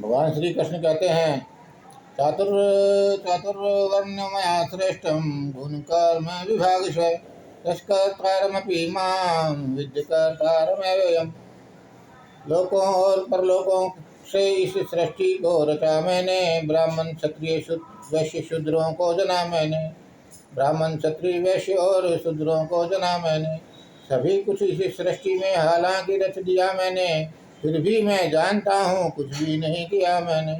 भगवान श्री कृष्ण कहते हैं चातुर्वर्ण्यमया श्रेष्ठम गुण कर्म विभागश तस्कर्तारमपि मां विद्यकर्तारमेवयम्। लोकों और परलोकों से इस सृष्टि को रचा मैंने, ब्राह्मण क्षत्रिय वैश्य शूद्रों को जना मैंने। ब्राह्मण क्षत्रिय वैश्य और शूद्रों को जना मैंने। सभी कुछ इस सृष्टि में हालांकि रच दिया मैंने, फिर भी मैं जानता हूँ कुछ भी नहीं किया मैंने।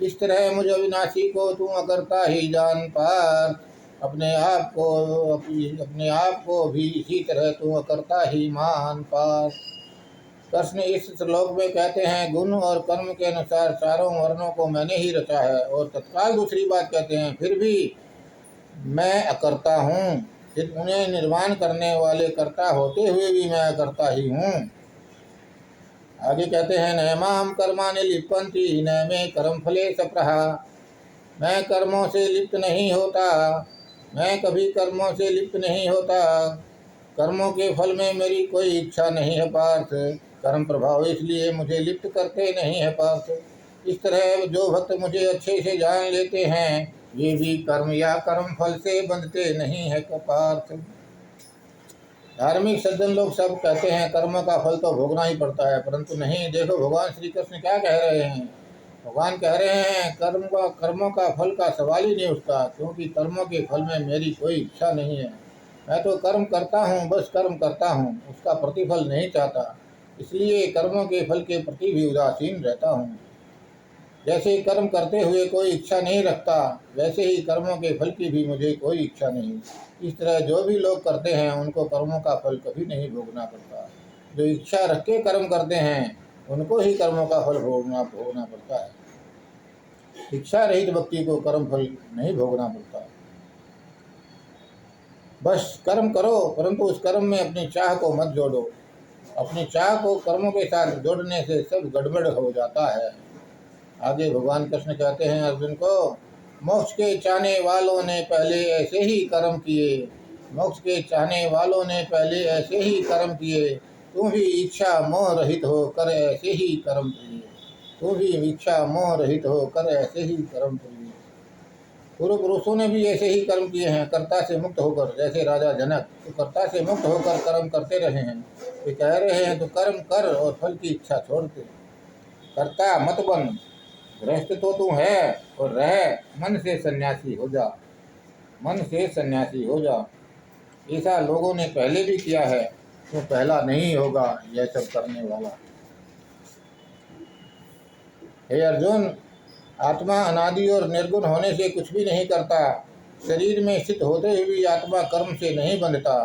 इस तरह मुझ अविनाशी को तू अकर्ता ही जान पार, अपने आप को भी इसी तरह तू अकर्ता ही मान पार। कृष्ण इस श्लोक में कहते हैं गुण और कर्म के अनुसार चारों वर्णों को मैंने ही रचा है, और तत्काल दूसरी बात कहते हैं फिर भी मैं अकर्ता हूँ, फिर उन्हें निर्माण करने वाले कर्ता होते हुए भी मैं अकर्ता ही हूँ। आगे कहते हैं नैमाम कर्माणि लिप्यन्ति न मे कर्म फले सप्रहा। मैं कर्मों से लिप्त नहीं होता, मैं कभी कर्मों से लिप्त नहीं होता। कर्मों के फल में मेरी कोई इच्छा नहीं है पार्थ, कर्म प्रभाव इसलिए मुझे लिप्त करते नहीं है पार्थ। इस तरह जो भक्त मुझे अच्छे से जान लेते हैं वे भी कर्म या कर्म फल से बंधते नहीं है पार्थ। धार्मिक सज्जन लोग सब कहते हैं कर्म का फल तो भोगना ही पड़ता है, परंतु नहीं, देखो भगवान श्री कृष्ण क्या कह रहे हैं। भगवान कह रहे हैं कर्मों का फल का सवाल ही नहीं उठता, क्योंकि कर्मों के फल में मेरी कोई इच्छा नहीं है। मैं तो कर्म करता हूँ, बस कर्म करता हूँ, उसका प्रतिफल नहीं चाहता, इसलिए कर्मों के फल के प्रति भी उदासीन रहता हूँ। जैसे कर्म करते हुए कोई इच्छा नहीं रखता, वैसे ही कर्मों के फल की भी मुझे कोई इच्छा नहीं। इस तरह जो भी लोग करते हैं उनको कर्मों का फल कभी नहीं भोगना पड़ता। जो इच्छा रख के कर्म करते हैं उनको ही कर्मों का फल भोगना पड़ता है। इच्छा रहित व्यक्ति को कर्म फल नहीं भोगना पड़ता। बस कर्म करो, परंतु उस कर्म में अपनी चाह को मत जोड़ो। अपनी चाह को कर्मों के साथ जोड़ने से सब गड़बड़ हो जाता है। आगे भगवान कृष्ण कहते हैं अर्जुन को मोक्ष के चाहने वालों ने पहले ऐसे ही कर्म किए, मोक्ष के चाहने वालों ने पहले ऐसे ही कर्म किए। तुम भी इच्छा मोह रहित हो कर ऐसे ही कर्म किए, तुम भी इच्छा मोह रहित हो कर ऐसे ही कर्म किए। पूर्व पुरुषों ने भी ऐसे ही कर्म किए हैं, कर्ता से मुक्त होकर। जैसे राजा जनक तो कर्ता से मुक्त होकर कर्म करते रहे हैं। वे कह रहे हैं तो कर्म कर और फल की इच्छा छोड़ दे, कर्ता मत बन। गृहस्थ तो तू है और रह, मन से सन्यासी हो जा, मन से सन्यासी हो जा। ऐसा लोगों ने पहले भी किया है, तो पहला नहीं होगा यह सब करने वाला। हे अर्जुन, आत्मा अनादि और निर्गुण होने से कुछ भी नहीं करता। शरीर में स्थित होते हुए भी आत्मा कर्म से नहीं बंधता।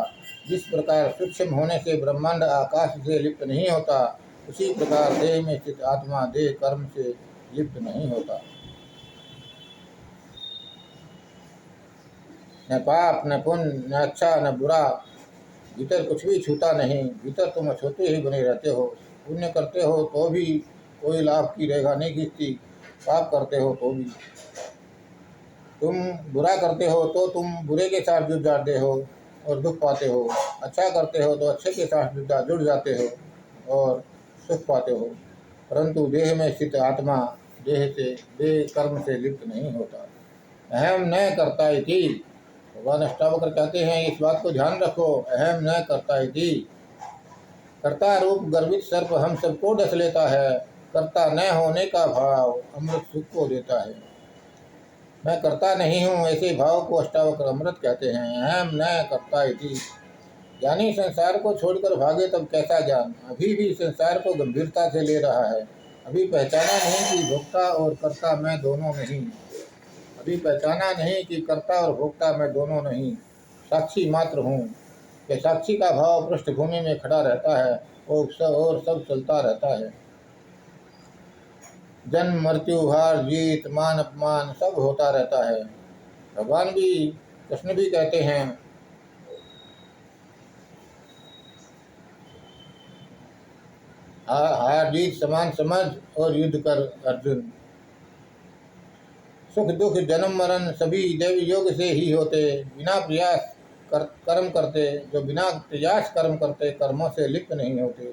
जिस प्रकार सूक्ष्म होने से ब्रह्मांड आकाश से लिप्त नहीं होता, उसी प्रकार देह में स्थित आत्मा देह कर्म से लिप्त नहीं होता। न पाप न पुण्य न अच्छा न बुरा, भीतर कुछ भी छूता नहीं। भीतर तुम अछूते ही बने रहते हो। पुण्य करते हो तो भी कोई लाभ की रेखा नहीं खींचती, पाप करते हो तो भी। तुम बुरा करते हो तो तुम बुरे के साथ जुड़ जाते हो और दुख पाते हो। अच्छा करते हो तो अच्छे के साथ जुड़ जाते हो और सुख पाते हो। परंतु देह में स्थित आत्मा देह कर्म से लिप्त नहीं होता। अहम न कर्ता इति, भगवान अष्टावक्र कहते हैं इस बात को ध्यान रखो, अहम न कर्ता इति। कर्ता रूप गर्वित सर्प हम सबको डस लेता है। कर्ता न होने का भाव अमृत सुख को देता है। मैं कर्ता नहीं हूँ, ऐसे भाव को अष्टावक्र अमृत कहते हैं। अहम न कर्ता इति। ज्ञानी संसार को छोड़कर भागे तब कैसा ज्ञान। अभी भी संसार को गंभीरता से ले रहा है। अभी पहचाना नहीं कि भोक्ता और कर्ता मैं दोनों नहीं। अभी पहचाना नहीं कि कर्ता और भोक्ता मैं दोनों नहीं, साक्षी मात्र हूँ। कि साक्षी का भाव पृष्ठभूमि में खड़ा रहता है और सब चलता रहता है। जन्म मृत्यु हार जीत मान अपमान सब होता रहता है। भगवान भी कृष्ण भी कहते हैं हार जीत समान समझ और युद्ध कर अर्जुन। सुख दुख जन्म मरण सभी दैव योग से ही होते। बिना प्रयास कर्म करते, जो बिना प्रयास कर्म करते कर्मों से लिप्त नहीं होते।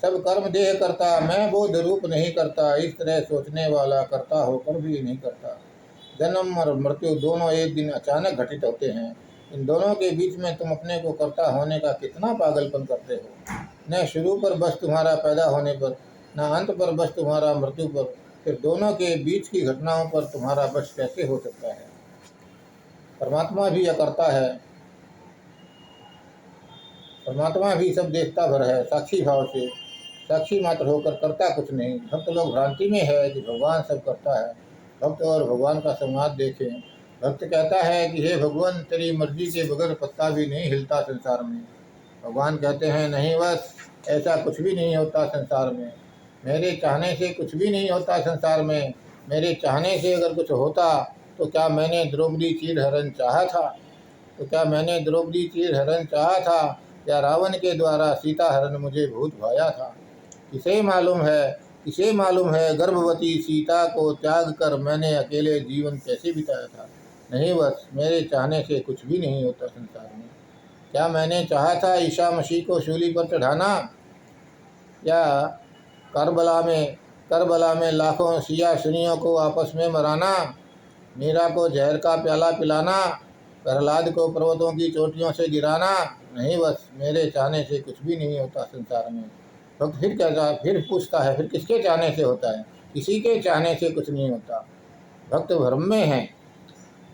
सब कर्म देह करता, मैं बोध रूप नहीं करता। इस तरह सोचने वाला करता होकर भी नहीं करता। जन्म और मृत्यु दोनों एक दिन अचानक घटित होते हैं। इन दोनों के बीच में तुम अपने को कर्ता होने का कितना पागलपन करते हो। न शुरू पर बस तुम्हारा पैदा होने पर, न अंत पर बस तुम्हारा मृत्यु पर, फिर दोनों के बीच की घटनाओं पर तुम्हारा बस कैसे हो सकता है। परमात्मा भी अकर्ता है, परमात्मा भी सब देखता भर है, साक्षी भाव से, साक्षी मात्र होकर करता कुछ नहीं। भक्त लोग भ्रांति में है कि भगवान सब करता है। भक्त और भगवान का संवाद देखें। भक्त कहता है कि हे भगवान, तेरी मर्जी के बगैर पत्ता भी नहीं हिलता संसार में। भगवान कहते हैं नहीं, बस ऐसा कुछ भी नहीं होता संसार में। मेरे चाहने से कुछ भी नहीं होता संसार में। मेरे चाहने से अगर कुछ होता तो क्या मैंने द्रौपदी चीर हरण चाहा था? तो क्या मैंने द्रौपदी चीर हरण चाहा था? या रावण के द्वारा सीता हरण मुझे बहुत भाया था? किसे मालूम है गर्भवती सीता को त्याग कर मैंने अकेले जीवन कैसे बिताया था। नहीं, बस मेरे चाहने से कुछ भी नहीं होता संसार में। क्या मैंने चाहा था ईसा मसीह को शूली पर चढ़ाना, या करबला में लाखों सिया सुनियों को आपस में मराना, मीरा को जहर का प्याला पिलाना, प्रहलाद को पर्वतों की चोटियों से गिराना? नहीं, बस मेरे चाहने से कुछ भी नहीं होता संसार में। भक्त फिर पूछता है, फिर किसके चाहने से होता है? किसी के चाहने से कुछ नहीं होता। भक्त भ्रम में है,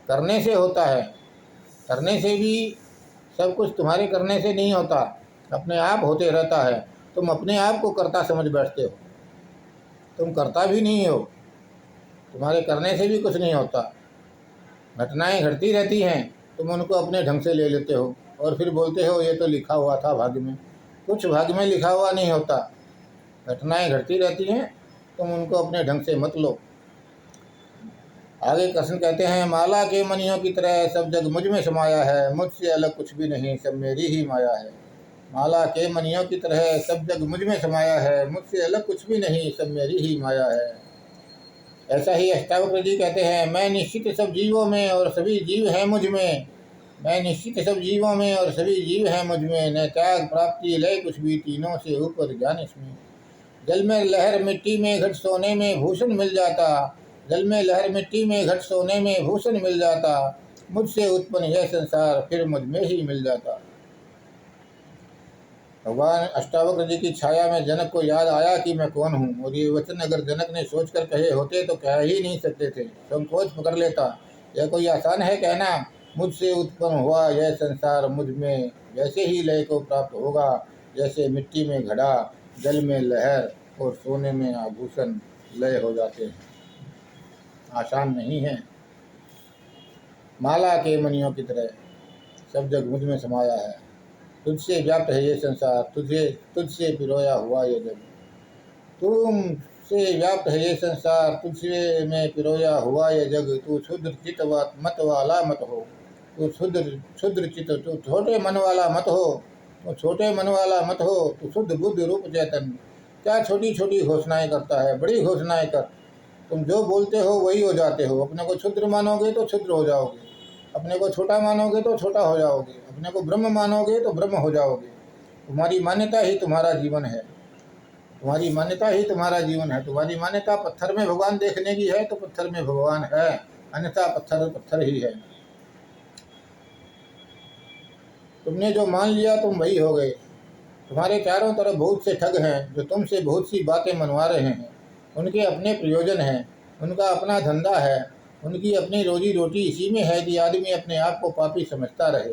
करने से होता है। करने से भी सब कुछ तुम्हारे करने से नहीं होता, अपने आप होते रहता है। तुम अपने आप को कर्ता समझ बैठते हो, तुम करता भी नहीं हो। तुम्हारे करने से भी कुछ नहीं होता। घटनाएं घटती रहती हैं, तुम उनको अपने ढंग से ले लेते हो और फिर बोलते हो ये तो लिखा हुआ था भाग्य में। कुछ भाग्य में लिखा हुआ नहीं होता। घटनाएं घटती रहती हैं, तुम उनको अपने ढंग से मत लो। आगे कृष्ण कहते हैं, माला के मणियों की तरह सब जग मुझ में समाया है, मुझसे अलग कुछ भी नहीं, सब मेरी ही माया है। माला के मणियों की तरह सब जग मुझ में समाया है, मुझसे अलग कुछ भी नहीं, सब मेरी ही माया है। ऐसा ही अष्टावक्र जी कहते हैं, मैं निश्चित सब जीवों में और सभी जीव हैं मुझ में। मैं निश्चित सब जीवों में और सभी जीव हैं मुझ में। न त्याग प्राप्ति लय कुछ भी, तीनों से ऊपर ज्ञान इसमें। जल में लहर मिट्टी में घट सोने में भूषण मिल जाता। जल में लहर मिट्टी में घट सोने में भूषण मिल जाता। मुझसे उत्पन्न यह संसार फिर मुझ में ही मिल जाता। भगवान अष्टावक्र जी की छाया में जनक को याद आया कि मैं कौन हूँ, और ये वचन अगर जनक ने सोचकर कहे होते तो कह ही नहीं सकते थे। संकोच पकड़ लेता। यह कोई आसान है कहना, मुझसे उत्पन्न हुआ यह संसार मुझ में वैसे ही लय को प्राप्त होगा, जैसे मिट्टी में घड़ा, जल में लहर और सोने में आभूषण लय हो जाते हैं। आसान नहीं है। माला के मणियों की तरह सब जग मुझ में समाया है। तुझसे व्याप्त है ये संसार, तुझसे पिरोया हुआ ये जग। तुमसे व्याप्त है ये संसार, तुझसे में पिरोया हुआ ये जग। तू क्षुद्र चित्त मत वाला मत हो, तू क्षुद्र चित्त, तू छोटे मन वाला मत हो, तू छोटे मन वाला मत हो, तू शुद्ध बुद्ध रूप चैतन्य। क्या छोटी छोटी घोषणाएं करता है, बड़ी घोषणाएं कर। तुम जो बोलते हो वही हो जाते हो। अपने को क्षुद्र मानोगे तो क्षुद्र हो जाओगे, अपने को छोटा मानोगे तो छोटा हो जाओगे, अपने को ब्रह्म मानोगे तो ब्रह्म हो जाओगे। तुम्हारी मान्यता ही तुम्हारा जीवन है, तुम्हारी मान्यता ही तुम्हारा जीवन है। तुम्हारी मान्यता पत्थर में भगवान देखने की है तो पत्थर में भगवान है, अन्यथा पत्थर पत्थर ही है। तुमने जो मान लिया तुम वही हो गए। तुम्हारे चारों तरफ बहुत से ठग हैं जो तुमसे बहुत सी बातें मनवा रहे हैं। उनके अपने प्रयोजन हैं, उनका अपना धंधा है, उनकी अपनी रोजी रोटी इसी में है कि आदमी अपने आप को पापी समझता रहे,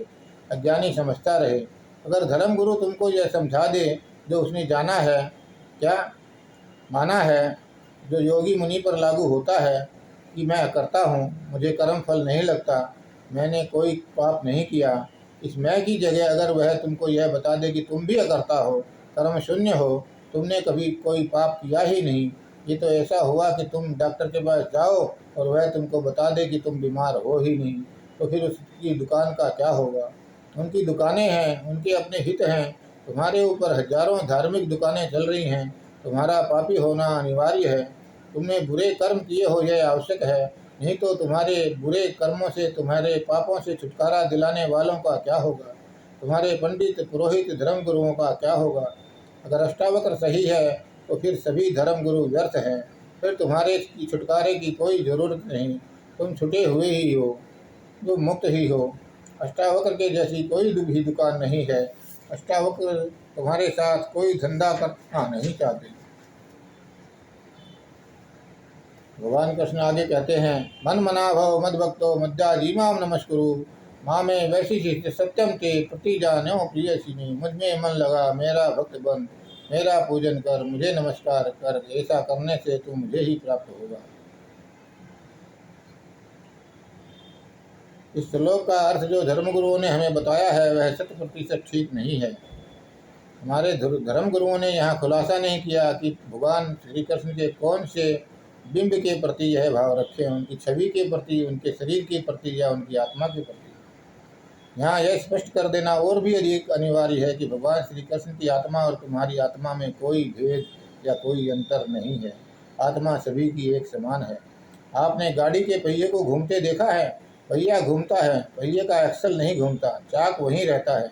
अज्ञानी समझता रहे। अगर धर्मगुरु तुमको यह समझा दे जो उसने जाना है, क्या माना है, जो योगी मुनि पर लागू होता है कि मैं करता हूँ, मुझे कर्म फल नहीं लगता, मैंने कोई पाप नहीं किया, इस मैं की जगह अगर वह तुमको यह बता दे कि तुम भी अकर्ता हो, कर्म शून्य हो, तुमने कभी कोई पाप किया ही नहीं, ये तो ऐसा हुआ कि तुम डॉक्टर के पास जाओ और वह तुमको बता दे कि तुम बीमार हो ही नहीं, तो फिर उसकी दुकान का क्या होगा। उनकी दुकानें हैं, उनके अपने हित हैं। तुम्हारे ऊपर हजारों धार्मिक दुकानें चल रही हैं, तुम्हारा पापी होना अनिवार्य है। तुमने बुरे कर्म किए हो यह आवश्यक है, नहीं तो तुम्हारे बुरे कर्मों से, तुम्हारे पापों से छुटकारा दिलाने वालों का क्या होगा, तुम्हारे पंडित पुरोहित धर्म गुरुओं का क्या होगा। अगर अष्टावक्र सही है तो फिर सभी धर्म गुरु व्यर्थ हैं, फिर तुम्हारे छुटकारे की कोई ज़रूरत नहीं। तुम छुटे हुए ही हो, तुम मुक्त ही हो। अष्टावक्र के जैसी कोई भी दुकान नहीं है। अष्टावक्र तुम्हारे साथ कोई धंधा करना नहीं चाहते। भगवान कृष्ण आगे कहते हैं, मन मना भव मद भक्तो मज्जा जीवाम नमस्कुरु माँ में वैसी सत्यम के प्रति जानो प्रिय सिनी। मुझ में मन लगा मेरा भक्त बन, मेरा पूजन कर, मुझे नमस्कार कर। ऐसा करने से तू मुझे ही प्राप्त होगा। इस श्लोक का अर्थ जो धर्मगुरुओं ने हमें बताया है वह 100% ठीक नहीं है। हमारे धर्मगुरुओं ने यहाँ खुलासा नहीं किया कि भगवान श्री कृष्ण के कौन से बिंब के प्रति यह भाव रखें, उनकी छवि के प्रति, उनके शरीर के प्रति या उनकी आत्मा के प्रति। यहाँ यह स्पष्ट कर देना और भी अधिक अनिवार्य है कि भगवान श्री कृष्ण की आत्मा और तुम्हारी आत्मा में कोई भेद या कोई अंतर नहीं है। आत्मा सभी की एक समान है। आपने गाड़ी के पहिए को घूमते देखा है? पहिया घूमता है, पहिए का एक्सल नहीं घूमता, चाक वहीं रहता है।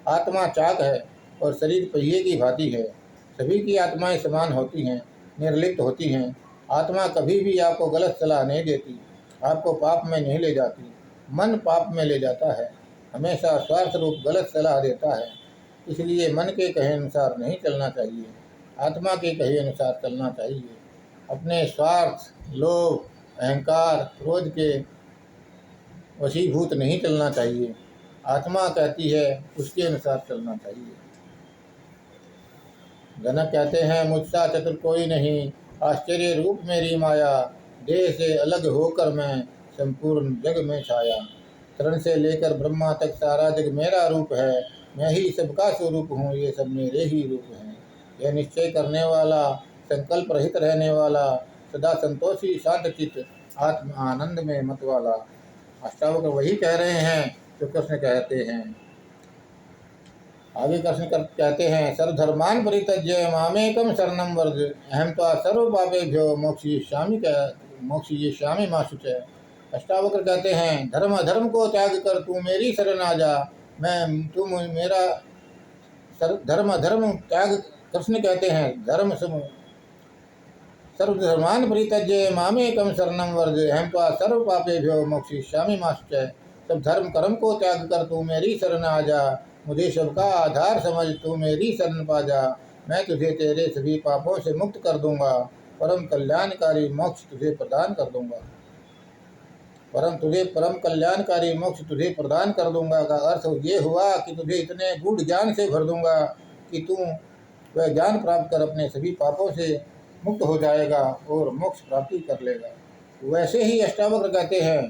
आत्मा चाक है और शरीर पहिए की भांति है। सभी की आत्माएं समान होती हैं, निर्लिप्त होती हैं। आत्मा कभी भी आपको गलत सलाह नहीं देती, आपको पाप में नहीं ले जाती। मन पाप में ले जाता है, हमेशा स्वार्थ रूप गलत सलाह देता है। इसलिए मन के कहे अनुसार नहीं चलना चाहिए, आत्मा के कहे अनुसार चलना चाहिए। अपने स्वार्थ, लोभ, अहंकार, क्रोध के वशीभूत नहीं चलना चाहिए। आत्मा कहती है उसके अनुसार चलना चाहिए। जनक कहते हैं, मुझसा चतुर कोई नहीं, आश्चर्य रूप मेरी माया, देह से अलग होकर मैं संपूर्ण जग में छाया। तरण से लेकर ब्रह्मा तक सारा जग मेरा रूप है, मैं ही सबका स्वरूप हूँ, ये सब मेरे ही रूप हैं। यह निश्चय करने वाला, संकल्प रहित रहने वाला, सदा संतोषी शांतचित्त, आत्म आनंद में मत वाला। अष्टावक्र वही कह रहे हैं जो कृष्ण कहते हैं। आगे कृष्ण कहते हैं, सर्वधर्मान परित्यज्य मामेकम शरणं व्रज, अहम त्वा सर्व पापेभ्यो मोक्षयिष्यामि मा शुचः। अष्टावक्र कहते हैं, धर्म अधर्म को त्याग कर तू मेरी शरण आ जा, तुम मेरा धर्म अधर्म त्याग। कृष्ण कहते हैं, सर्वधर्मान परित्यज्य मामेकम शरणं व्रज, अहम त्वा सर्व पापेभ्यो मोक्षयिष्यामि मा शुचः। सब धर्म कर्म को त्याग कर तू मेरी शरण आ जा, मुझे सबका आधार समझ तू मेरी शरण पा जा। मैं तुझे तेरे सभी पापों से मुक्त कर दूंगा, परम कल्याणकारी मोक्ष तुझे प्रदान कर दूंगा। परम कल्याणकारी मोक्ष तुझे प्रदान कर दूंगा का अर्थ ये हुआ कि तुझे इतने गूढ़ ज्ञान से भर दूंगा कि तू वह ज्ञान प्राप्त कर अपने सभी पापों से मुक्त हो जाएगा और मोक्ष प्राप्ति कर लेगा। वैसे ही अष्टावक्र कहते हैं,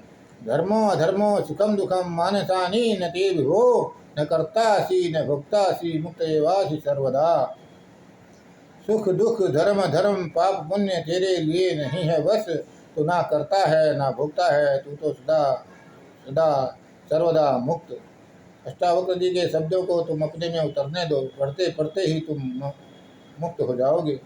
धर्मो अधर्मो सुखम दुखम मानसानि न ते विभो, न कर्तासि न भोक्तासि मुक्त एवासि सर्वदा। सुख दुख धर्म धर्म पाप पुण्य तेरे लिए नहीं है बस, तू ना करता है ना भोगता है, तू तो सदा सदा सर्वदा मुक्त। अष्टावक्र जी के शब्दों को तुम अपने में उतरने दो, पढ़ते पढ़ते ही तुम मुक्त हो जाओगे।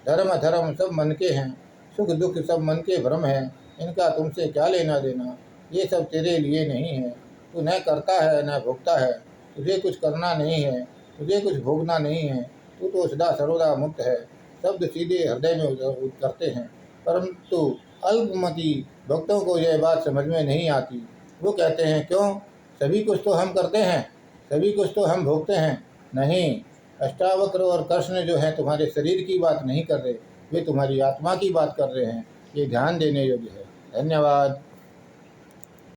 धर्म धर्म सब मन के हैं, सुख दुख सब मन के भ्रम हैं, इनका तुमसे क्या लेना देना, ये सब तेरे लिए नहीं है। तू न करता है न भोगता है, तुझे कुछ करना नहीं है, तुझे कुछ भोगना नहीं है, तू तो सदा सर्वदा मुक्त है। शब्द सीधे हृदय में उतरते हैं, परंतु अल्पमति भक्तों को यह बात समझ में नहीं आती। वो कहते हैं, क्यों, सभी कुछ तो हम करते हैं, सभी कुछ तो हम भोगते हैं। नहीं, अष्टावक्र और कृष्ण जो है तुम्हारे शरीर की बात नहीं कर रहे, वे तुम्हारी आत्मा की बात कर रहे हैं। ये ध्यान देने योग्य है। धन्यवाद।